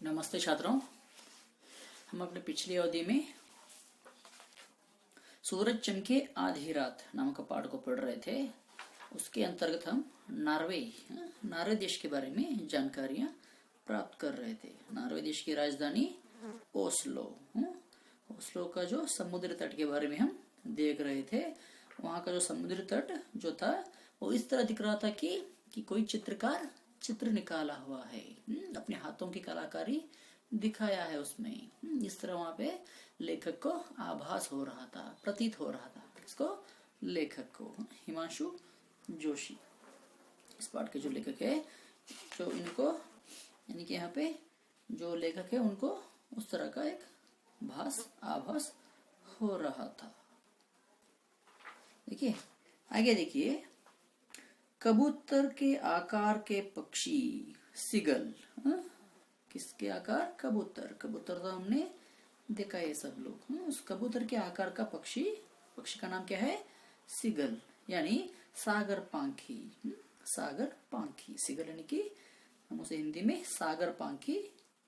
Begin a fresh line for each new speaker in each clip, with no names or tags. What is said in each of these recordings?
नमस्ते छात्रों। हम अपने पिछली अवधि में सूरज चमके आधी रात नामक पाठ को पढ़ रहे थे। उसके अंतर्गत हम नॉर्वे देश के बारे में जानकारियां प्राप्त कर रहे थे। नॉर्वे देश की राजधानी ओस्लो, ओस्लो का जो समुद्र तट के बारे में हम देख रहे थे। वहाँ का जो समुद्र तट जो था वो इस तरह दिख रहा था कि कोई चित्रकार चित्र निकाला हुआ है, अपने हाथों की कलाकारी दिखाया है उसमें। इस तरह वहां पे लेखक को आभास हो रहा था, प्रतीत हो रहा था। इसको लेखक को हिमांशु जोशी, इस पाठ के जो लेखक है, जो इनको यानी कि यहाँ पे जो लेखक है उनको उस तरह का एक आभास हो रहा था। देखिए आगे देखिए, कबूतर के आकार के पक्षी सीगल। किसके आकार? कबूतर। कबूतर तो हमने देखा है सब लोग। उस कबूतर के आकार का पक्षी का नाम क्या है? सीगल, यानी सागर पांखी। सागर पांखी, सीगल यानी कि हम उसे हिंदी में सागर पांखी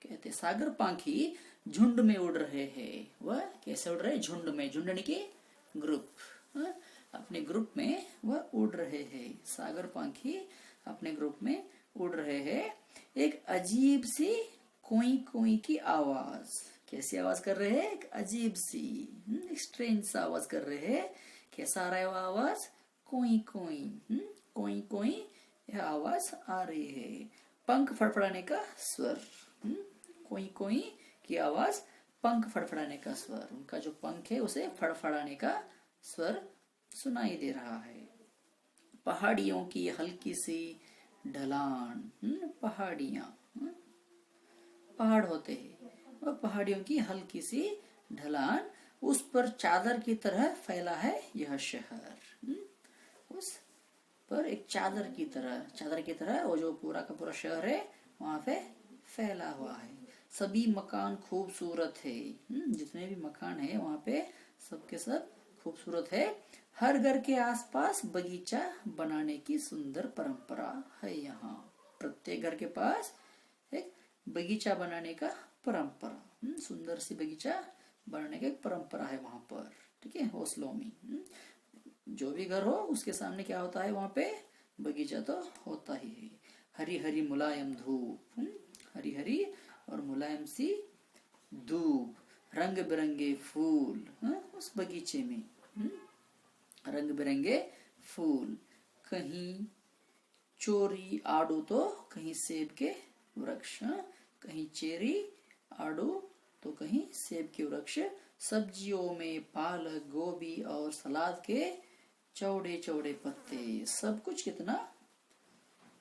कहते हैं। सागर पांखी झुंड में उड़ रहे हैं। वह कैसे उड़ रहे हैं? झुंड में। झुंड यानी कि ग्रुप। अपने ग्रुप में वह उड़ रहे हैं। सागर पांखी अपने ग्रुप में उड़ रहे हैं। एक अजीब सी कोई कोई की आवाज। कैसी आवाज कर रहे हैं? एक अजीब सी, स्ट्रेंज सा आवाज कर रहे हैं। कैसा आ रहा है वह आवाज? कोई कोई, कोई कोई यह आवाज आ रही है। पंख फड़फड़ाने का स्वर। कोई कोई की आवाज, पंख फड़फड़ाने का स्वर। उनका जो पंख है उसे फड़फड़ाने का स्वर सुनाई दे रहा है। पहाड़ियों की हल्की सी ढलान। पहाड़ियां, पहाड़ होते हैं, और पहाड़ियों की हल्की सी ढलान, उस पर चादर की तरह फैला है यह शहर। उस पर एक चादर की तरह वो जो पूरा का पूरा शहर है वहां पे फैला हुआ है। सभी मकान खूबसूरत है। जितने भी मकान है वहां पे सबके सब खूबसूरत है। हर घर के आसपास बगीचा बनाने की सुंदर परंपरा है। यहाँ प्रत्येक घर के पास एक बगीचा बनाने का परंपरा, सुंदर सी बगीचा बनाने की एक परंपरा है वहां पर। ठीक है, ओस्लो में जो भी घर हो उसके सामने क्या होता है? वहां पे बगीचा तो होता ही है। हरी हरी मुलायम धूप, हरी हरी और मुलायम सी धूप, रंग बिरंगे फूल उस बगीचे में। रंग बिरंगे फूल, कहीं चोरी आड़ू तो कहीं सेब के वृक्ष, कहीं चेरी आड़ू तो कहीं सेब के वृक्ष। सब्जियों में पालक, गोभी और सलाद के चौड़े चौड़े पत्ते। सब कुछ कितना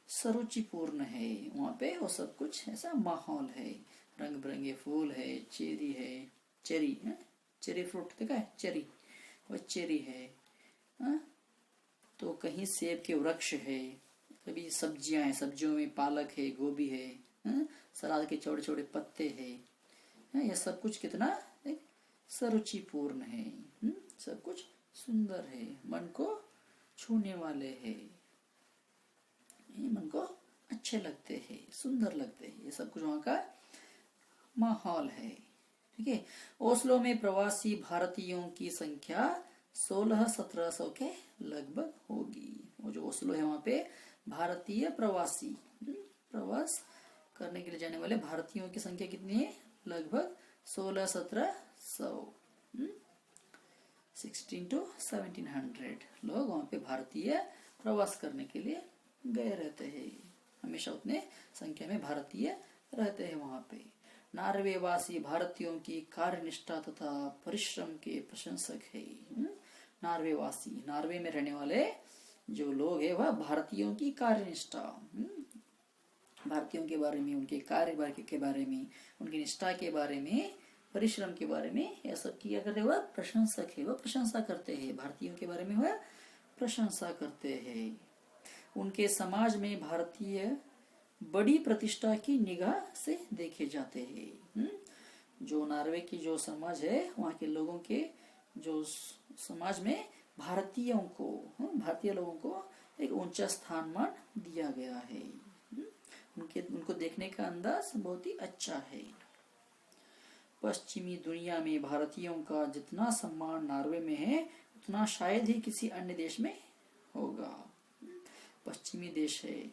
सरुचिपूर्ण है वहां पे। वो सब कुछ ऐसा माहौल है। रंग बिरंगे फूल है, चेरी फ्रूट देखा है? चेरी, वो चेरी है। तो कहीं सेब के वृक्ष है, कभी सब्जियां हैं, सब्जियों में पालक है, गोभी है, सलाद के छोटे छोटे पत्ते हैं। यह सब कुछ कितना सरुचिपूर्ण है। सब कुछ सुंदर है, मन को छूने वाले है, मन को अच्छे लगते हैं, सुंदर लगते हैं। ये सब कुछ वहां का माहौल है। ठीक है। ओस्लो में प्रवासी भारतीयों की संख्या 1600-1700 के लगभग होगी। वो जो ओस्लो है वहां पे भारतीय प्रवासी, प्रवास करने के लिए जाने वाले भारतीयों की संख्या कितनी है? लगभग 1600-1700, 1600 to 1700 लोग वहां पे भारतीय प्रवास करने के लिए गए रहते हैं। हमेशा उतने संख्या में भारतीय रहते हैं वहां पे। नॉर्वेवासी भारतीयों की कार्यनिष्ठा तथा परिश्रम के प्रशंसक है। नॉर्वेवासी, नॉर्वे में रहने वाले जो लोग हैं वह भारतीयों की कार्यनिष्ठा, भारतीयों के बारे में, उनके कार्य के बारे में, उनकी निष्ठा के बारे में, परिश्रम के बारे में यह सब किया करते। वह प्रशंसक है, वह प्रशंसा करते हैं भारतीयों के बारे में, वह प्रशंसा करते हैं। उनके समाज में भारतीय बड़ी प्रतिष्ठा की निगाह से देखे जाते हैं। जो नॉर्वे की जो समाज है वहाँ के लोगों के जो समाज में भारतीय लोगों को एक ऊंचा स्थान मान दिया गया है। उनको देखने का अंदाज बहुत ही अच्छा है। पश्चिमी दुनिया में भारतीयों का जितना सम्मान नॉर्वे में है उतना शायद ही किसी अन्य देश में होगा। पश्चिमी देश है,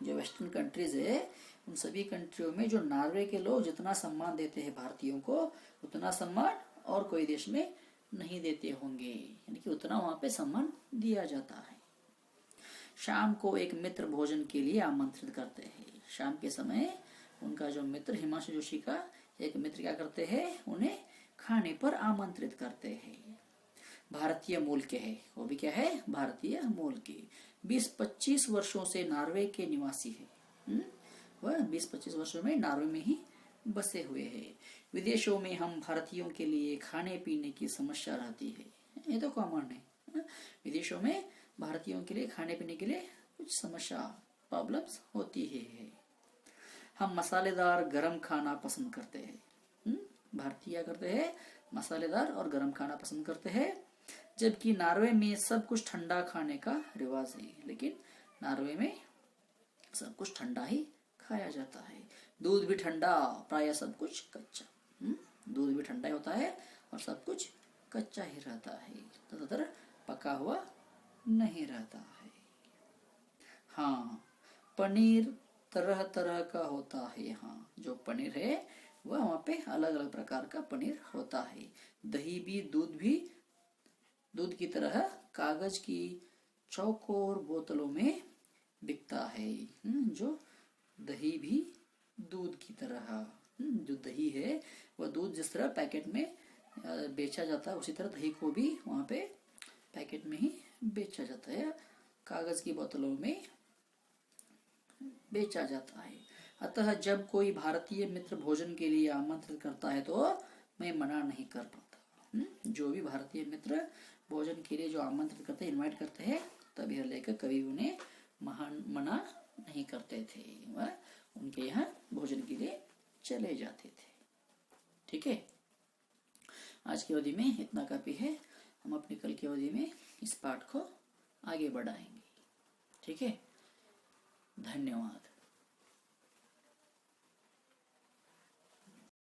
जो वेस्टर्न कंट्रीज है, उन सभी कंट्रियों में जो नॉर्वे के लोग जितना सम्मान देते हैं भारतीयों को, उतना सम्मान और कोई देश में नहीं देते होंगे, यानी कि उतना वहां पे सम्मान दिया जाता है। शाम को एक मित्र भोजन के लिए आमंत्रित करते हैं। शाम के समय उनका जो मित्र हिमांशु जोशी का एक मित्र क्या करते हैं, उन्हें खाने पर आमंत्रित करते हैं। भारतीय मूल के है, वो भी क्या है, भारतीय मूल के। 20-25 वर्षों से नॉर्वे के निवासी है। वह 20-25 वर्षों में नॉर्वे में ही बसे हुए हैं। विदेशों में हम भारतीयों के लिए खाने पीने की समस्या रहती है, ये तो कॉमन है। विदेशों में भारतीयों के लिए खाने पीने के लिए कुछ समस्या, प्रॉब्लम्स होती है। हम मसालेदार गरम खाना पसंद करते हैं। भारतीय क्या करते हैं, मसालेदार और गरम खाना पसंद करते हैं, जबकि नॉर्वे में सब कुछ ठंडा खाने का रिवाज है। लेकिन नॉर्वे में सब कुछ ठंडा ही खाया जाता है। दूध भी ठंडा, प्राय सब कुछ कच्चा। दूध भी ठंडा ही होता है और सब कुछ कच्चा ही रहता है, ज्यादातर पका हुआ नहीं रहता है। हाँ, पनीर तरह तरह का होता है यहाँ। जो पनीर है वह वहाँ पे अलग अलग प्रकार का पनीर होता है। दही भी दूध की तरह कागज की चौकोर बोतलों में बिकता है। जो दही भी दूध की तरह, जो दही है वह दूध जिस तरह पैकेट में बेचा जाता है, उसी तरह दही को भी वहाँ पे पैकेट में ही बेचा जाता है, कागज की बोतलों में बेचा जाता है। अतः जब कोई भारतीय मित्र भोजन के लिए आमंत्रित करता है तो मैं मना नहीं कर पाता। जो भी भारतीय मित्र भोजन के लिए जो आमंत्रित करते हैं, इनवाइट करते हैं, तब यह लेकर कभी उन्हें मना नहीं करते थे। वह उनके यहाँ भोजन के लिए चले जाते थे। ठीक है, आज की अवधि में इतना काफी है। हम अपनी कल की अवधि में इस पाठ को आगे बढ़ाएंगे। ठीक है, धन्यवाद।